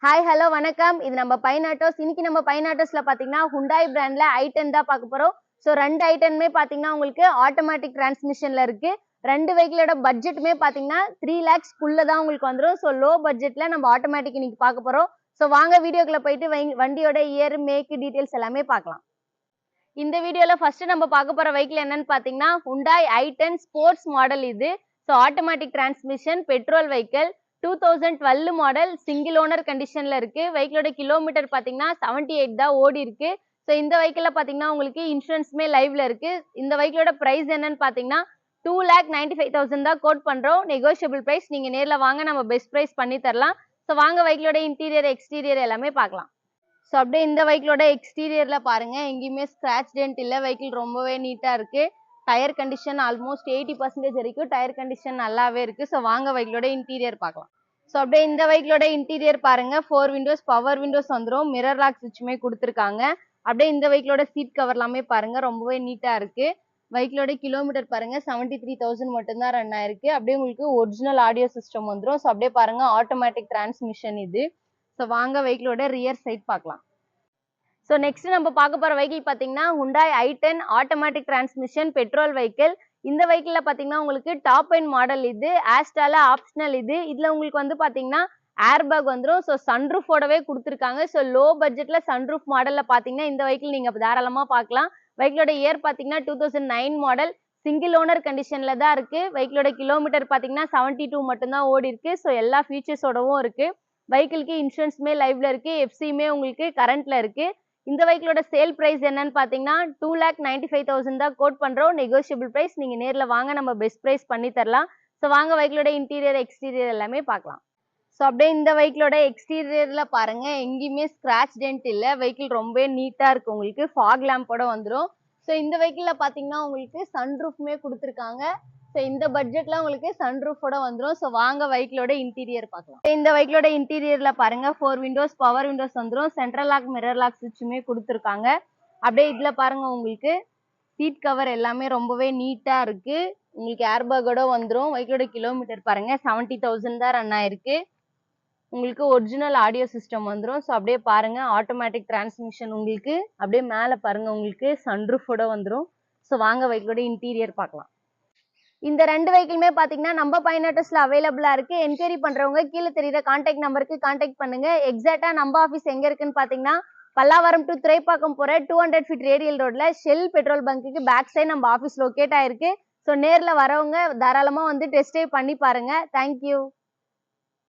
Hi hello வணக்கம். இது நம்ம பைன் ஆட்டோஸ். இன்னைக்கு நம்ம பைன் ஆட்டோஸ்ல பாத்தீங்கன்னா ஹுண்டாய் பிராண்ட்ல i10 தான் பார்க்க போறோம். ஸோ ரெண்டு i10மே பாத்தீங்கன்னா உங்களுக்கு ஆட்டோமேட்டிக் டிரான்ஸ்மிஷன்ல இருக்கு. ரெண்டு வெஹிக்கிளோட பட்ஜெட்டுமே பாத்தீங்கன்னா 3 lakhsக்குள்ள தான் உங்களுக்கு வந்துடும். ஸோ லோ பட்ஜெட்ல நம்ம ஆட்டோமேட்டிக் இன்னைக்கு பார்க்க போறோம். ஸோ வாங்க வீடியோக்குள்ள போயிட்டு வண்டியோட இயர் மேக் டீடைல்ஸ் எல்லாமே பார்க்கலாம். இந்த வீடியோல ஃபர்ஸ்ட் நம்ம பார்க்க போற வெஹிக்கிள் என்னன்னு பாத்தீங்கன்னா ஹுண்டாய் i10 ஸ்போர்ட்ஸ் மாடல் இது. So automatic transmission petrol vehicle 2012 model single owner கண்டிஷன்ல இருக்கு. வெஹிக்கிளோட கிலோமீட்டர் பாத்தீங்கன்னா 78 தான் ஓடி இருக்கு. ஸோ இந்த வெஹிக்கிள்ல பாத்தீங்கன்னா உங்களுக்கு இன்சூரன்ஸ்மே லைவ்ல இருக்கு. இந்த வெஹிக்கிளோட பிரைஸ் என்னன்னு பாத்தீங்கன்னா 2,95,000 தான் கோட் பண்றோம். Negotiable price. நீங்க நேர்ல வாங்க, நம்ம பெஸ்ட் பிரைஸ் பண்ணி தரலாம். ஸோ வாங்க வெஹிக்கிளோட இன்டீரியர் எக்ஸ்டீரியர் எல்லாமே பார்க்கலாம். ஸோ அப்படியே இந்த வெஹிக்கிளோட எக்ஸ்டீரியர்ல பாருங்க, எங்கேயுமே ஸ்கிராச் டென்ட் இல்லை. வெஹிக்கிள் ரொம்பவே நீட்டா இருக்கு. டயர் கண்டிஷன் ஆல்மோஸ்ட் 80% வரைக்கும் டயர் கண்டிஷன் நல்லாவே இருக்கு. ஸோ வாங்க வெஹிக்கிளோட இன்டீரியர் பார்க்கலாம். ஸோ அப்படியே இந்த வெஹிக்கிளோட இன்டீரியர் பாருங்க, 4 விண்டோஸ் பவர் விண்டோஸ் வந்துடும். மிரர் லாக் சுவிட்சுமே கொடுத்துருக்காங்க. அப்படியே இந்த வெஹிக்கிளோட சீட் கவர் எல்லாமே பாருங்க, ரொம்பவே நீட்டா இருக்கு. வெஹிக்கிளோட கிலோமீட்டர் பாருங்க 73,000 மட்டும்தான் ரன் ஆயிருக்கு. அப்படியே உங்களுக்கு ஒரிஜினல் ஆடியோ சிஸ்டம் வந்துடும். ஸோ அப்படியே பாருங்க, ஆட்டோமேட்டிக் டிரான்ஸ்மிஷன் இது. ஸோ வாங்க வெஹிக்கிளோட ரியர் சைட் பார்க்கலாம். ஸோ நெக்ஸ்ட் நம்ம பார்க்க போற வெஹிக்கிள் பார்த்தீங்கன்னா Hyundai i10 automatic transmission petrol vehicle. இந்த வெஹிக்கிள்ல பார்த்தீங்கன்னா உங்களுக்கு டாப் எண்ட் மாடல் இது. ஆஸ்டால ஆப்ஷனல் இது. இதுல உங்களுக்கு வந்து பார்த்தீங்கன்னா ஏர் பேக் வந்துடும். ஸோ சன்ரூஃபோடவே கொடுத்துருக்காங்க. ஸோ லோ பட்ஜெட்ல சன்ரூஃப் மாடல்ல பார்த்தீங்கன்னா இந்த வெஹிக்கிள் நீங்க தாராளமா பார்க்கலாம். வெஹிக்கிளோட இயர் பார்த்தீங்கன்னா 2009 மாடல் சிங்கிள் ஓனர் கண்டிஷன்ல தான் இருக்கு. வெஹிக்கிளோட கிலோமீட்டர் பார்த்தீங்கன்னா 72 மட்டும்தான் ஓடி இருக்கு. ஸோ எல்லா ஃபீச்சர்ஸோடவும் இருக்கு. வெஹிக்கிளுக்கு இன்சூரன்ஸ்மே லைவ்ல இருக்கு. எஃப்சியுமே உங்களுக்கு கரண்ட்ல இருக்கு. இந்த வெஹிக்கிளோட சேல் பிரைஸ் என்னன்னு பாத்தீங்கன்னா 2,95,000 தான் கோட் பண்றோம். Negotiable price. நீங்க நேர்ல வாங்க, நம்ம பெஸ்ட் பிரைஸ் பண்ணி தரலாம். ஸோ வாங்க வெஹிக்கிளோட இன்டீரியர் எக்ஸ்டீரியர் எல்லாமே பார்க்கலாம். ஸோ அப்படியே இந்த வெஹிக்கிளோட எக்ஸ்டீரியர்ல பாருங்க, எங்கேயுமே ஸ்கிராச் டென்ட் இல்லை. வெஹிக்கிள் ரொம்ப நீட்டா இருக்கு. உங்களுக்கு ஃபாக் லேம்போட வந்துடும். ஸோ இந்த வெஹிக்கிள்ல பாத்தீங்கன்னா உங்களுக்கு சன்ரூஃப்மே கொடுத்துருக்காங்க. ஸோ இந்த பட்ஜெட்ல உங்களுக்கு சன்ரூஃபோட வந்துடும். ஸோ வாங்க வெஹிக்கிளோட இன்டீரியர் பார்க்கலாம். இந்த வெஹிக்கிளோட இன்டீரியர்ல பாருங்க, 4 விண்டோஸ் பவர் விண்டோஸ் வந்துடும். சென்ட்ரல் லாக் மிரர் லாக் சுவிட்சுமே கொடுத்துருக்காங்க. அப்படியே இதுல பாருங்க, உங்களுக்கு சீட் கவர் எல்லாமே ரொம்பவே நீட்டா இருக்கு. உங்களுக்கு ஏர்பேக்கோட வந்துடும். வெஹிக்கிளோட கிலோமீட்டர் பாருங்க 70,000 தான் ரன் ஆயிருக்கு. உங்களுக்கு ஒரிஜினல் ஆடியோ சிஸ்டம் வந்துடும். ஸோ அப்படியே பாருங்க, ஆட்டோமேட்டிக் டிரான்ஸ்மிஷன் உங்களுக்கு. அப்படியே மேலே பாருங்க, உங்களுக்கு சன்ரூஃபோட வந்துடும். ஸோ வாங்க வெஹிக்கிளோட இன்டீரியர் பார்க்கலாம். இந்த ரெண்டு வெஹிக்கிளுமே பாத்தீங்கன்னா நம்ம பைன் ஆட்டோஸ்ல அவைலபிளா இருக்கு. என்கொயரி பண்றவங்க கீழே தெரியுற கான்டாக்ட் நம்பருக்கு கான்டாக்ட் பண்ணுங்க. எக்ஸாக்டா நம்ம ஆஃபீஸ் எங்க இருக்குன்னு பாத்தீங்கன்னா பல்லாவரம் டு துறைப்பாக்கம் போற 200 ஃபீட் ரேடியல் ரோட்ல ஷெல் பெட்ரோல் பங்குக்கு பேக் சைடு நம்ம ஆஃபீஸ் லொக்கேட் ஆயிருக்கு. ஸோ நேர்ல வரவங்க தாராளமா வந்து டெஸ்ட் ட்ரைவ் பண்ணி பாருங்க. தேங்க்யூ.